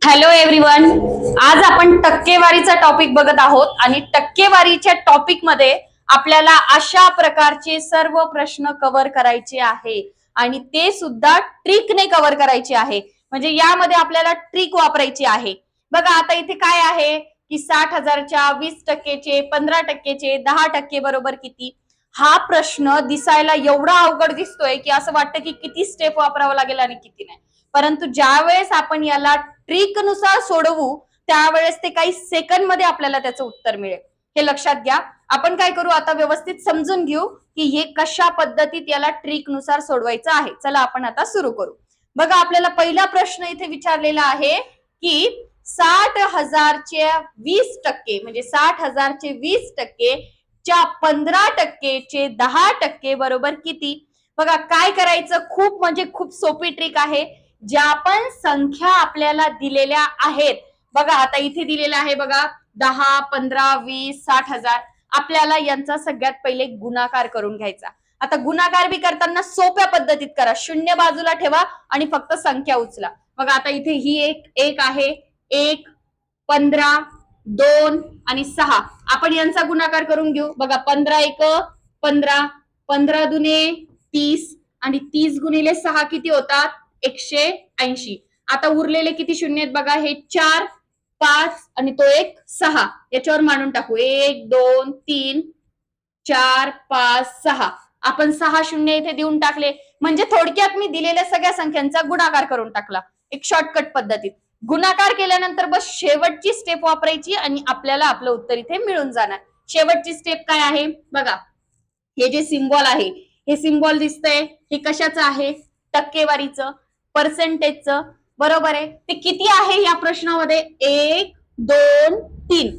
Hello everyone. आज आपण टक्केवारीचा टॉपिक बघत आहोत आणि टक्केवारीच्या टॉपिक मध्ये आपल्याला अशा प्रकारचे सर्व प्रश्न कव्हर करायचे आहे आणि ते सुद्धा ट्रिकने कव्हर करायचे आहे. म्हणजे यामध्ये आपल्याला ट्रिक वापरायची आहे. बघा आता इथे काय आहे की 60,000च्या 20%चे 15%चे 10% बरोबर किती. हा प्रश्न दिसायला एवढा अवघड दिसतोय की असं वाटतं की किती स्टेप वापरावं लागेल आणि किती नाही. परंतु ज्या वेळेस आपण याला ट्रिक नुसार सोडवू त्यावेळेस ते काही सेकंड मध्ये आपल्याला त्याचं उत्तर मिळेल. हे लक्षात घ्या. आपण काय करू आता व्यवस्थित समजून घेऊ की हे कशा पद्धतीत याला ट्रिक नुसार सोडवायचं आहे. चला आपण आता सुरू करू. बघा आपल्याला पहिला प्रश्न इथे विचारलेला आहे की 60,000चे 20% म्हणजे 60,000चे 20% च्या 15%चे 10% बरोबर किती. बघा काय करायचं, खूप म्हणजे खूप सोपी ट्रिक आहे. ज्या पण संख्या आपल्याला दिलेल्या आहेत, बघा आता इथे दिलेला आहे बघा 10, 15, 20, 60,000. आपल्याला यांचा सगळ्यात पहिले गुणाकार करून घ्यायचा. आता गुणाकार बी करताना सोप्या पद्धतीत करा. शून्य बाजूला ठेवा आणि फक्त संख्या उचला. बघा आता इथे ही एक आहे, 1, 15, 2 आणि 6. आपण यांचा गुणाकार करून घेऊ. बघा 15 1 15, 15 दुने 30 आणि 30 गुणिले 6 किती होतात 180. आता उरलेले किती शून्य आहेत बघा, हे 4, 5 आणि तो एक 6. याच्यावर मांडून टाकू. 1 2 3 4 5 6. आपण 6 शून्य इथे देऊन टाकले. म्हणजे थोडक्यात मी दिलेल्या सगळ्या संख्यांचा गुणाकार करून टाकला एक शॉर्टकट पद्धतीत. गुणाकार केल्यानंतर बस शेवटची स्टेप वापरायची आणि आपल्याला आपलं उत्तर इथे मिळून जाणार. शेवटची स्टेप काय आहे बघा, हे जे सिम्बॉल आहे, हे सिम्बॉल दिसतंय, हे कशाचं आहे, टक्केवारीचं, पर्सेंटेजचं. बरोबर आहे. ते किती आहे या प्रश्नामध्ये 1 2 3.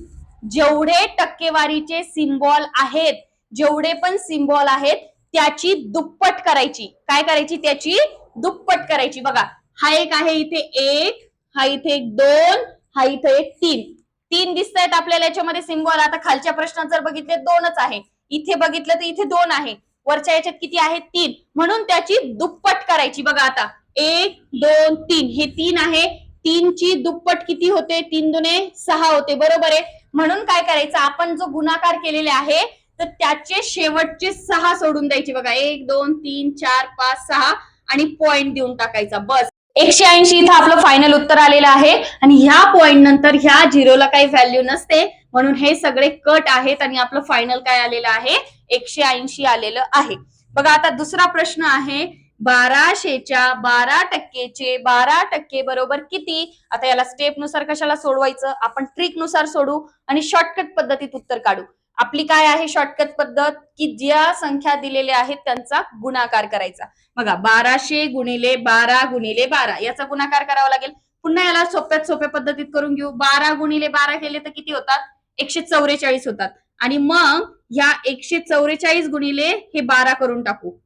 जेवढे टक्केवारीचे सिम्बॉल आहेत, जेवढे पण सिम्बॉल आहेत त्याची दुप्पट करायची. काय करायची, त्याची दुप्पट करायची. बघा हा एक आहे इथे 1, हा इथे एक 2, हा इथे एक 3. 3 दिसत आहेत आपल्याला याच्यामध्ये सिम्बॉल. आता खालच्या प्रश्नात जर बघितले 2च आहे, इथे बघितलं तर इथे 2 आहे, वरच्या याच्यात किती आहे 3. म्हणून त्याची दुप्पट करायची. बघा आता 1 2 3, हे 3 आहे, 3 ची दुप्पट किती होते, 3 दुने 6 होते. बरोबर आहे. म्हणून काय करायचं, आपण जो गुणाकार केलेले आहे तर त्याचे शेवटचे 6 सोडून द्यायचे. बघा 1 2 3 4 5 6 आणि पॉइंट देऊन टाकायचा. बस 180 इथं आपलं फायनल उत्तर आलेलं आहे. आणि ह्या पॉइंट नंतर ह्या झिरोला काही व्हॅल्यू नसते, म्हणून हे सगळे कट आहेत आणि आपलं फायनल काय आलेलं आहे 180 आलेलं आहे. बघा आता दुसरा प्रश्न आहे, 1200च्या 12%चे 12% बरोबर किती. आता याला स्टेप नुसार कशाला सोडवायचं, आपण ट्रिक नुसार सोडू आणि शॉर्टकट पद्धतीत उत्तर काढू. आपली काय आहे शॉर्टकट पद्धत की ज्या संख्या दिलेल्या आहेत त्यांचा गुणाकार करायचा. बघा 1200 गुणिले 12 गुणिले 12 याचा गुणाकार करावा लागेल. पुन्हा याला सोप्यात सोप्या पद्धतीत करून घेऊ. 12 गुणिले 12 केले तर किती होतात 144 होतात. आणि मग ह्या 144 गुणिले हे 12 करून टाकू.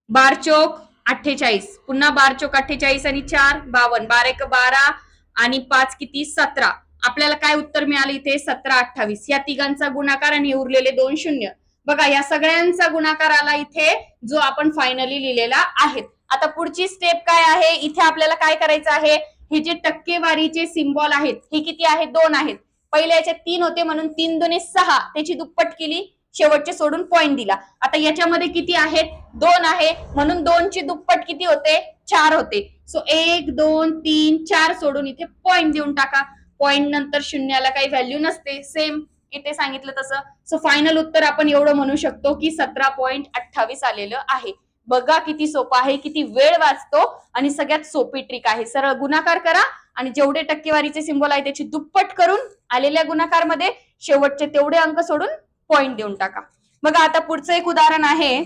12 चोक 48, पुन्हा 12 चोक 48 आणि 4 52, 12 1 12 आणि 5 किती 17. आपल्याला काय उत्तर मिळालं इथे 17 28. या तिघांचा गुणाकार आणि उरलेले 2 शून्य. बघा या सगळ्यांचा गुणाकार आला इथे जो आपण फायनली लिहिलेला आहे. आता पुढची स्टेप काय आहे, इथे आपल्याला काय करायचं आहे, हे जे टक्केवारीचे सिम्बॉल आहेत हे किती आहेत 2 आहेत. पहिल्या याच्यात 3 होते म्हणून 3 दुने 6, त्याची दुप्पट केली, शेवटचे सोडून पॉइंट दिला. आता याच्यामध्ये किती आहेत 2 आहे म्हणून 2 ची दुप्पट किती होते 4 होते. सो 1 2 3 4 सोडून इथे पॉइंट देऊन टाका. पॉइंट नंतर शून्याला काही व्हॅल्यू नसते, सेम इथे सांगितलं तसं. सो फायनल उत्तर आपण एवढं म्हणू शकतो की 17.28 आलेलं आहे. बघा किती सोपं आहे, किती वेळ वाचतो आणि सगळ्यात सोपी ट्रिक आहे. सरळ गुणाकार करा आणि जेवढे टक्केवारीचे सिम्बॉल आहे त्याची दुप्पट करून आलेल्या गुणाकारमध्ये शेवटचे तेवढे अंक सोडून पॉइंट देऊन टाका. बघा आता पुढचं एक उदाहरण आहे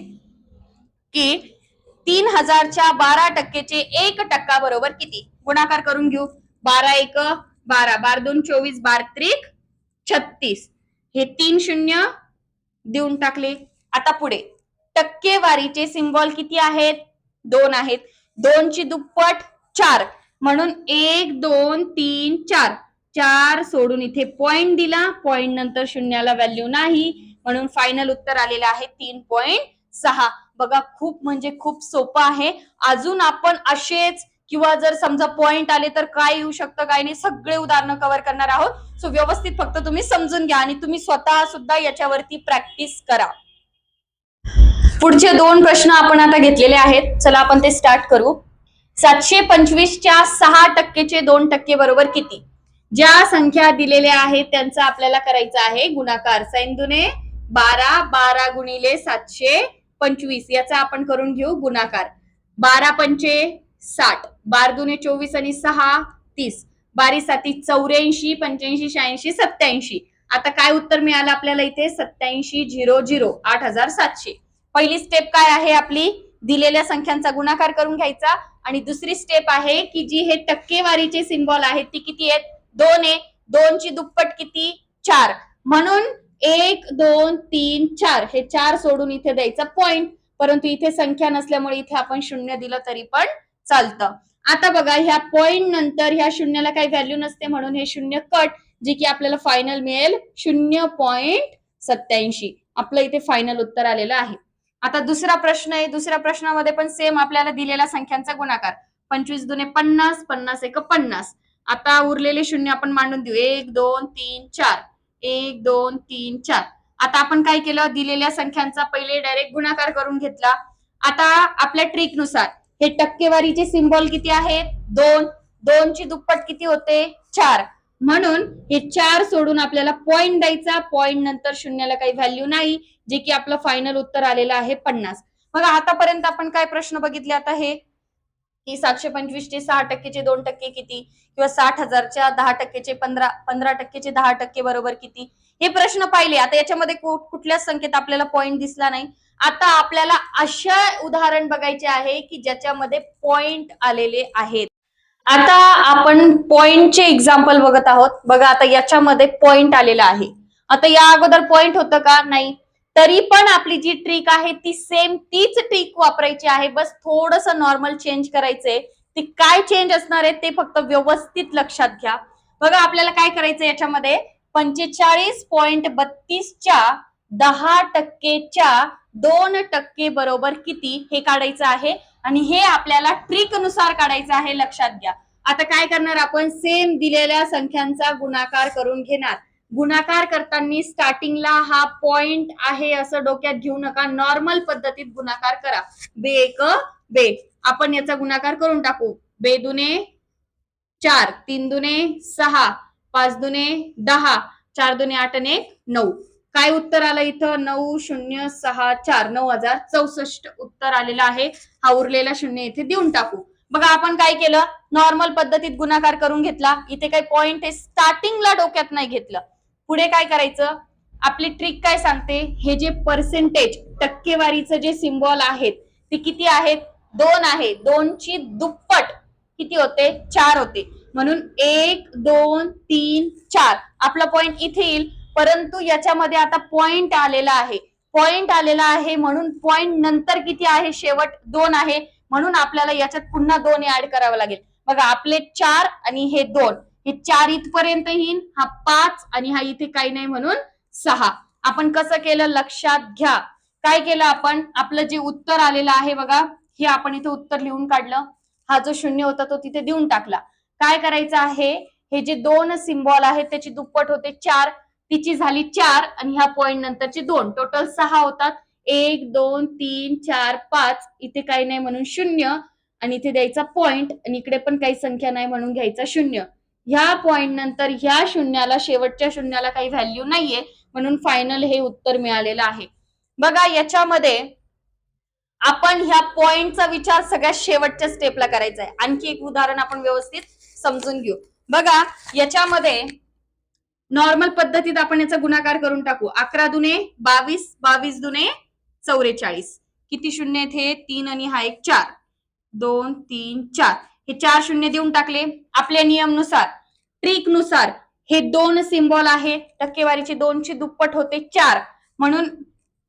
की 3000च्या 12%चे 1% बरोबर किती. गुणाकार करून घेऊ. 12 1 12, 12 2 24, 12 3 36. हे 3 शून्य देऊन टाकले. आता पुढे टक्केवारीचे सिम्बॉल किती आहेत 2 आहेत. 2 ची दुप्पट 4 म्हणून 1 2 3 4, 4 सोडून इथे पॉइंट दिला. पॉइंट नंतर शून्याला व्हॅल्यू नाही म्हणून फायनल उत्तर आलेलं आहे 3.6. बघा खूप म्हणजे खूप सोपं आहे. अजून आपण असेच किंवा जर समजा पॉइंट आले तर काय येऊ शकतं काय नाही, सगळे उदाहरणं कव्हर करणार आहोत. सो व्यवस्थित फक्त तुम्ही समजून घ्या आणि तुम्ही स्वतः सुद्धा याच्यावरती प्रॅक्टिस करा. पुढचे 2 प्रश्न आपण आता घेतलेले आहेत. चला आपण ते स्टार्ट करू. 725च्या 6% 2% बरोबर किती? ज्या संख्या दिलेल्या आहेत त्यांचा आपल्याला करायचा आहे गुणाकार. सैन दुने 12, 12 गुणिले 725 याचा आपण करून घेऊ गुणाकार. 12 पंचे 60, 12 दुने 24 आणि 6 30, 12 साती 84, 85, 86, 87. आता काय उत्तर मिळालं आपल्याला इथे? 8700, 8700. पहिली स्टेप काय आहे आपली? दिलेल्या संख्यांचा गुणाकार करून घ्यायचा. आणि दुसरी स्टेप आहे की जी हे टक्केवारीचे सिम्बॉल आहेत ती किती आहेत? 2 आहे. 2 ची दुप्पट किती? 4. म्हणून 1 2 3 4 हे 4 सोडून इथे द्यायचा पॉइंट. परंतु इथे संख्या नसल्यामुळे इथे आपण 0 दिलं तरी पण चालतं. आता बघा ह्या पॉइंट नंतर ह्या शून्याला काही व्हॅल्यू नसते म्हणून हे 0 कट, जे की आपल्याला फायनल मिळेल 0.87. आपलं इथे फायनल उत्तर आलेलं आहे. आता दुसरा प्रश्न आहे. दुसऱ्या प्रश्नामध्ये पण सेम आपल्याला दिलेल्या संख्यांचा गुणाकार. 25 दुने 50, 50 एक 50. आता उरलेले शून्य आपण मांडून देऊ. 1 2 3 4, 1 2 3 4. आता आपण काय केलं? दिलेल्या संख्यांचा पहिले डायरेक्ट गुणाकार करून घेतला. आता आपल्या ट्रिकनुसार हे टक्केवारीचे सिम्बॉल किती आहेत? 2. 2 ची दुप्पट किती होते? 4. म्हणून हे 4 सोडून आपल्याला पॉइंट द्यायचा. पॉइंट नंतर शून्याला काही व्हॅल्यू नाही, जे की आपलं फायनल उत्तर आलेलं आहे 50. बघा आतापर्यंत आपण काय प्रश्न बघितले? आता हे की 725चे 6% 2% किती, किंवा 60,000च्या 10% 15% 10% बरोबर किती, हे प्रश्न पाहिले. आता याच्यामध्ये कुठल्याच संख्येत आपल्याला पॉइंट दिसला नाही. आता आपल्याला अशा उदाहरण बघायचे आहे की ज्याच्यामध्ये पॉइंट आलेले आहेत. आता आपण पॉइंटचे एक्झाम्पल बघत आहोत. बघा आता याच्यामध्ये पॉइंट आलेला आहे. आता या अगोदर पॉइंट होतं का? नाही. तरी पण आपली जी ट्रिक आहे ती सेम तीच ट्रिक वापरायची आहे. बस थोडस नॉर्मल चेंज करायचंय. ते काय चेंज असणार आहे ते फक्त व्यवस्थित लक्षात घ्या. बघा आपल्याला काय करायचं याच्यामध्ये? 45.32च्या 10%च्या 2% बरोबर किती हे काढायचं आहे. आणि हे आपल्याला ट्रिक नुसार काढायचं आहे, लक्षात घ्या. आता काय करणार आपण? सेम दिलेल्या संख्यांचा गुणाकार करून घेणार. गुणाकार करताना स्टार्टिंगला हा पॉइंट आहे असं डोक्यात घेऊ नका. नॉर्मल पद्धतीत गुणाकार करा. बे एक बे. आपण याचा गुणाकार करून टाकू. 2 दुने 4, 3 दुने 6, 5 दुने 10, 4 दुने 8 आणि 9. काय उत्तर आलं इथं? 9064, 9064 उत्तर आलेलं आहे. हा उरलेला शून्य इथे देऊन टाकू. बघा आपण काय केलं? नॉर्मल पद्धतीत गुणाकार करून घेतला. इथे काही पॉइंट आहे स्टार्टिंगला डोक्यात नाही घेतलं. पुढे काय करायचं? आपली ट्रिक काय सांगते? हे जे पर्सेंटेज टक्केवारीचं जे सिम्बॉल आहेत ते किती आहेत? 2 आहे. 2 ची दुप्पट किती होते? 4 होते. म्हणून 1 2 3 4 आपला पॉइंट इथे येईल. परंतु याच्यामध्ये आता पॉइंट आलेला आहे. पॉइंट आलेला आहे म्हणून पॉइंट नंतर किती आहे? शेवट 2 आहे. म्हणून आपल्याला याच्यात पुन्हा 2 ऍड करावं लागेल. बघा आपले 4 आणि हे 2, हे 4 इथपर्यंत येईल. हा 5 आणि हा इथे काही नाही म्हणून 6. आपण कसं केलं लक्षात घ्या. काय केलं आपण? आपलं जे उत्तर आलेलं आहे बघा, हे आपण इथे उत्तर लिहून काढलं. हा जो शून्य होता तो तिथे देऊन टाकला. काय करायचं आहे? हे जे 2 सिम्बॉल आहेत त्याची दुप्पट होते 4, तिची झाली 4 आणि ह्या पॉइंट नंतरची 2, टोटल 6 होतात. 1 2 3 4 5, इथे काही नाही म्हणून 0 आणि इथे द्यायचा पॉइंट आणि इकडे पण काही संख्या नाही म्हणून घ्यायचा 0. ह्या पॉइंट नंतर ह्या शून्याला, शेवटच्या शून्याला काही व्हॅल्यू नाहीये म्हणून फायनल हे उत्तर मिळालेलं आहे. बघा याच्यामध्ये आपण ह्या पॉइंटचा विचार सगळ्यात शेवटच्या स्टेपला करायचा आहे. आणखी एक उदाहरण आपण व्यवस्थित समजून घेऊ. बघा याच्यामध्ये नॉर्मल पद्धतीत आपण याचा गुणाकार करून टाकू. 11 दुने 22, 22 दुने 44. किती शून्य आहेत हे? 3 आणि हा एक 4. 2 3 4. हे 4 शून्य देऊन टाकले. आपल्या नियमनुसार, ट्रिक नुसार हे 2 सिम्बॉल आहे. टक्केवारीची 2 ची दुप्पट होते 4 म्हणून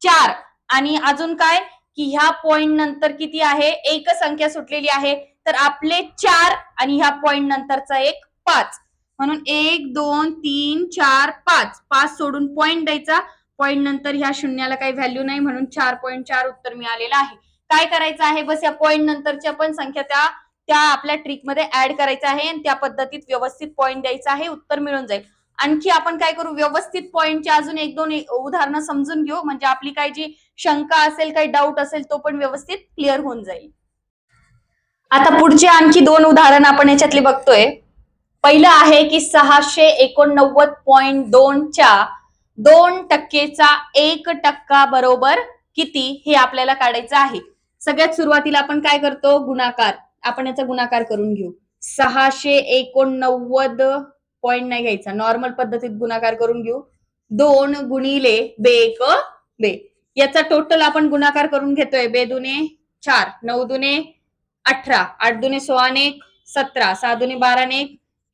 4 आणि अजून काय की ह्या पॉइंट नंतर किती आहे? एक संख्या सुटलेली आहे. तर आपले 4 आणि ह्या पॉइंट नंतरचा एक 5 म्हणून 1 2 3 4 5. 5 सोडून पॉइंट द्यायचा. पॉइंट नंतर ह्या शून्याला काही व्हॅल्यू नाही म्हणून 4.4 उत्तर मिळालेलं आहे. काय करायचं आहे? बस या पॉइंट नंतरच्या पण संख्या त्या त्या आपल्या ट्रिकमध्ये ऍड करायचं आहे आणि त्या पद्धतीत व्यवस्थित पॉईंट द्यायचा आहे, उत्तर मिळून जाईल. आणखी आपण काय करू, व्यवस्थित पॉईंटचे अजून एक दोन उदाहरणं समजून घेऊ, म्हणजे आपली काय जी शंका असेल, काही डाऊट असेल, तो पण व्यवस्थित क्लिअर होऊन जाईल. आता पुढचे आणखी दोन उदाहरण आपण याच्यातले बघतोय. पहिलं आहे की 689.2च्या 2%चा 1% बरोबर किती, हे आपल्याला काढायचं आहे. सगळ्यात सुरुवातीला आपण काय करतो, गुणाकार. आपण याचा गुणाकार करून घेऊ. 689 पॉइंट नाही घ्यायचा, नॉर्मल पद्धतीत गुणाकार करून घेऊ. 2 गुणिले बेक बे, याचा टोटल आपण गुणाकार करून घेतोय. 2 दुने 4, 9 दुने 18, 8 दुने 16 ने 17, 6 दुने 12 ने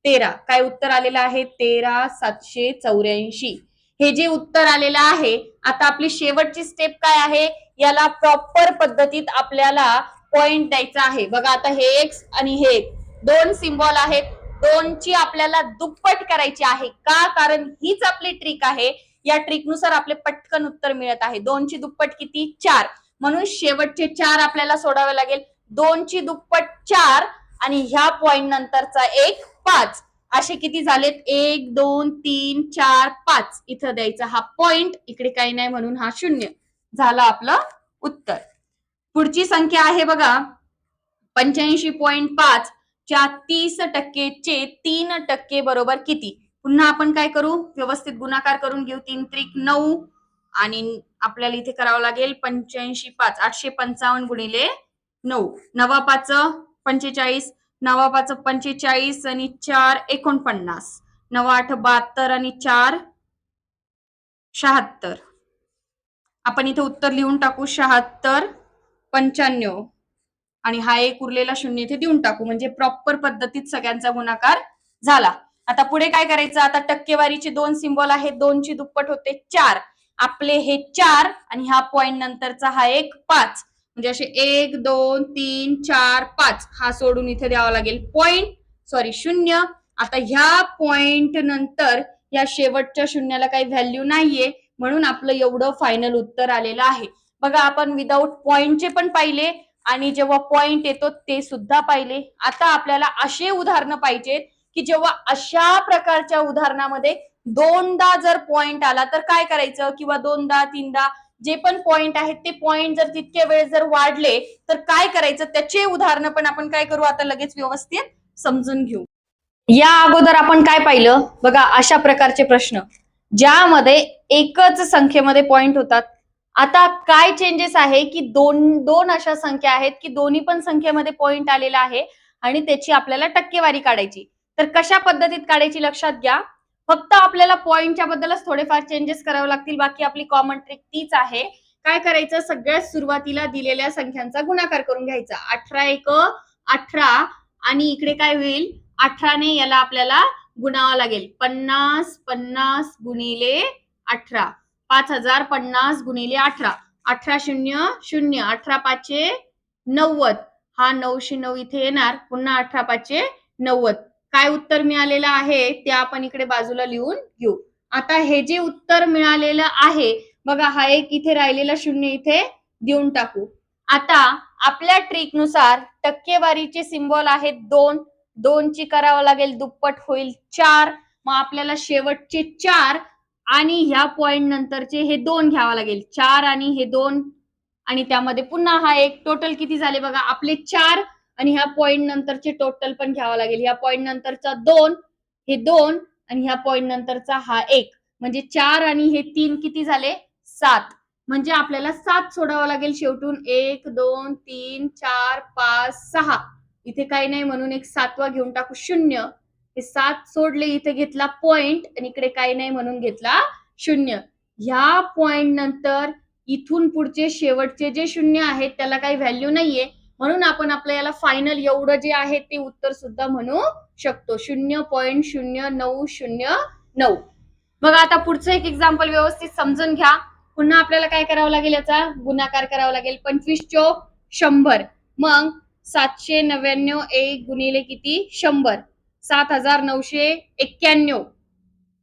13. काय उत्तर आलेलं आहे, 13,784. हे जे उत्तर आलेलं आहे, आता आपली शेवटची स्टेप काय आहे, याला प्रॉपर पद्धतीत आपल्याला पॉइंट द्यायचा आहे. बघा आता हे एक्स आणि हे दोन सिम्बॉल आहेत, दोनची आपल्याला दुप्पट करायची आहे. का, कारण हीच आपली ट्रिक आहे. या ट्रिकनुसार आपले पटकन उत्तर मिळत आहे. 2ची दुप्पट किती, 4, म्हणून शेवटचे 4 आपल्याला सोडावे लागेल. 2ची दुप्पट 4 आणि ह्या पॉइंट नंतरचा 1 5, असे किती झालेत, 1 2 3 4 5. इथं द्यायचा हा पॉइंट, इकडे काही नाही म्हणून हा 0 झाला आपलं उत्तर. पुढची संख्या आहे बघा 85.5 च्या 30%चे 3% बरोबर किती. पुन्हा आपण काय करू, व्यवस्थित गुणाकार करून घेऊ. 3 त्रिक 9 आणि आपल्याला इथे करावं लागेल 85.5, 855 गुणिले 9, 9 5 45, 9 5 45 आणि 4 49, 9 8 72 आणि 4 76. आपण इथे उत्तर लिहून टाकू 76 95 आणि हा एक उरलेला 0 इथे देऊन टाकू, म्हणजे प्रॉपर पद्धतीत सगळ्यांचा गुणाकार झाला. आता पुढे काय करायचं, आता टक्केवारीचे 2 सिम्बॉल आहेत, 2ची दुप्पट होते 4. आपले हे 4 आणि ह्या पॉइंट नंतरचा हा 1 5, म्हणजे असे 1 2 3 4 5 हा सोडून इथे द्यावा लागेल पॉइंट, सॉरी 0. आता ह्या पॉइंट नंतर या शेवटच्या शून्याला काही व्हॅल्यू नाहीये, म्हणून आपलं एवढं फायनल उत्तर आलेलं आहे. बघा आपण विदाऊट पॉइंटचे पण पाहिले आणि जेव्हा पॉइंट येतो ते सुद्धा पाहिले. आता आपल्याला असे उदाहरणं पाहिजेत की जेव्हा अशा प्रकारच्या उदाहरणामध्ये दोनदा जर पॉइंट आला तर काय करायचं, किंवा दोनदा तीनदा जे पण पॉइंट आहेत ते पॉइंट जर तितके वेळ जर वाढले तर काय करायचं, त्याचे उदाहरणं पण आपण काय करू आता लगेच व्यवस्थित समजून घेऊ. या अगोदर आपण काय पाहिलं बघा, अशा प्रकारचे प्रश्न ज्यामध्ये एकच संख्येमध्ये पॉइंट होतात. आता काय चेंजेस आहे की दोन अशा संख्या आहेत की दोन्ही पण संख्येमध्ये पॉइंट आलेला आहे आणि त्याची आपल्याला टक्केवारी काढायची. तर कशा पद्धतीत काढायची लक्षात घ्या. फक्त आपल्याला पॉइंटच्या बद्दलच थोडेफार चेंजेस करावे लागतील, बाकी आपली कॉमन ट्रिक तीच आहे. काय करायचं, सगळ्यात सुरुवातीला दिलेल्या संख्यांचा गुणाकार करून घ्यायचा. 18 1 18 आणि इकडे काय होईल, 18 ने याला आपल्याला गुणावं लागेल. 50 50 गुणिले 18, 5050 गुणिले 18, 18 0 0, 18 5 90, हा 909 इथे येणार. पुन्हा 18 5 90. काय उत्तर मिळालेलं आहे ते आपण इकडे बाजूला लिहून घेऊ. आता हे जे उत्तर मिळालेलं आहे बघा, हा एक इथे राहिलेला 0 इथे देऊन टाकू. आता आपल्या ट्रिकनुसार टक्केवारीचे सिम्बॉल आहेत 2, 2ची करावं लागेल दुप्पट होईल 4. मग आपल्याला शेवटचे 4 आणि ह्या पॉइंट नंतरचे हे 2 घ्यावा लागेल. 4 आणि हे 2 आणि त्यामध्ये पुन्हा हा एक, टोटल किती झाले बघा आपले 4 आणि ह्या पॉइंट नंतरचे टोटल पण घ्यावा लागेल. ह्या पॉइंट नंतरचा 2, हे 2 आणि ह्या पॉइंट नंतरचा हा 1, म्हणजे 4 आणि हे 3 किती झाले 7. म्हणजे आपल्याला 7 सोडावा लागेल शेवटून. 1 2 3 4 5 6, इथे काही नाही म्हणून एक 7वा घेऊन टाकू 0. हे 7 सोडले, इथे घेतला पॉइंट आणि इकडे काही नाही म्हणून घेतला 0. ह्या पॉइंट नंतर इथून पुढचे शेवटचे जे 0 आहेत त्याला काही व्हॅल्यू नाहीये, म्हणून आपण आपल्या याला फायनल एवढं जे आहे ते उत्तर सुद्धा म्हणू शकतो. 0.0909. मग आता पुढचं एक एक्झाम्पल व्यवस्थित समजून घ्या. पुन्हा आपल्याला काय करावं लागेल, याचा गुणाकार करावा लागेल. 25 चोक 100, मग 799 1 गुणिले किती 100, 7991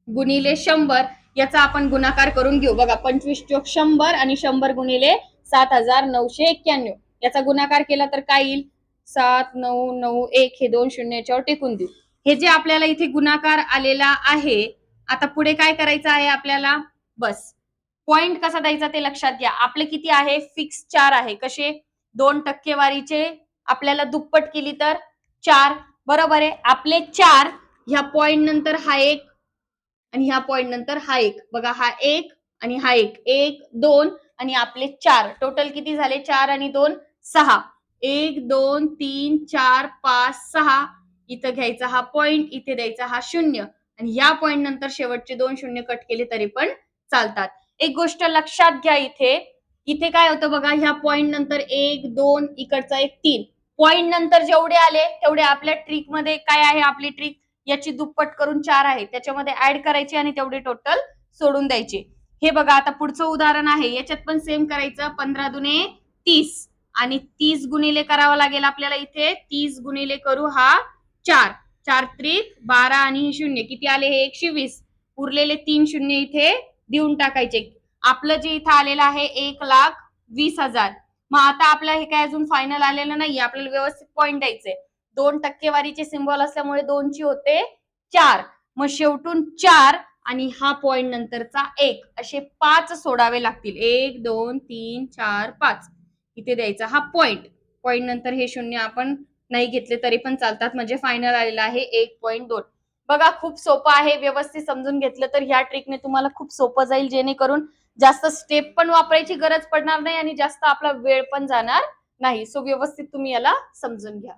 गुणिले 100, याचा आपण गुणाकार करून घेऊ. बघा 25 चोक 100 आणि 100 गुणिले 7991, याचा गुणाकार केला तर काय येईल, 7 9 9 1 हे 2 शून्य याच्यावर टेकून देऊ. हे जे आपल्याला इथे गुणाकार आलेला आहे, आता पुढे काय करायचं आहे आपल्याला, बस पॉइंट कसा द्यायचा ते लक्षात घ्या. आपले किती आहे, फिक्स 4 आहे. कसे, 2 टक्केवारीचे आपल्याला दुप्पट केली तर 4, बरोबर आहे. आपले 4 ह्या पॉइंट नंतर हा एक आणि ह्या पॉइंट नंतर हा एक, बघा हा एक आणि हा एक, 1 2 आणि आपले 4, टोटल किती झाले, 4 आणि 2 6, 1 2 3 4 5 6, इथं घ्यायचा हा पॉइंट, इथे द्यायचा हा शून्य आणि या पॉइंट नंतर शेवटचे 2 शून्य कट केले तरी पण चालतात. एक गोष्ट लक्षात घ्या, इथे इथे काय होतं बघा, ह्या पॉइंट नंतर 1 2 इकडचा एक 3, पॉइंट नंतर जेवढे आले तेवढे आपल्या ट्रिक मध्ये काय आहे, आपली ट्रिक याची दुप्पट करून 4 आहे त्याच्यामध्ये ऍड करायचे आणि तेवढे टोटल सोडून द्यायचे. हे बघा आता पुढचं उदाहरण आहे, याच्यात पण सेम करायचं. 15 दुने 30 आणि 30 गुणिले करावं लागेल आपल्याला. इथे 30 गुणिले करू हा 4, 4 त्रिक 12 आणि हे शून्य किती आले, हे 120. उरलेले 3 शून्य इथे देऊन टाकायचे. आपलं जे इथं आलेलं आहे 1,20,000. मग आता आपलं हे काय अजून फायनल आलेलं नाही, आपल्याला व्यवस्थित पॉइंट द्यायचे. 2 टक्केवारीचे सिम्बॉल असल्यामुळे 2 ची होते 4, मग शेवटून 4 आणि हा पॉइंट नंतरचा 1 असे 5 सोडावे लागतील. 1 2 3 4 5 इथे द्यायचा हा पॉइंट. पॉइंट नंतर हे शून्य आपण नाही घेतले तरी पण चालतात, म्हणजे फायनल आलेला आहे 1.2. बघा खूप सोपं आहे, व्यवस्थित समजून घेतलं तर ह्या ट्रिकने तुम्हाला खूप सोपं जाईल, जेणेकरून जास्त स्टेप पण वापरायची गरज पडणार नाही आणि जास्त आपला वेळ पण जाणार नाही. सो व्यवस्थित तुम्ही याला समजून घ्या.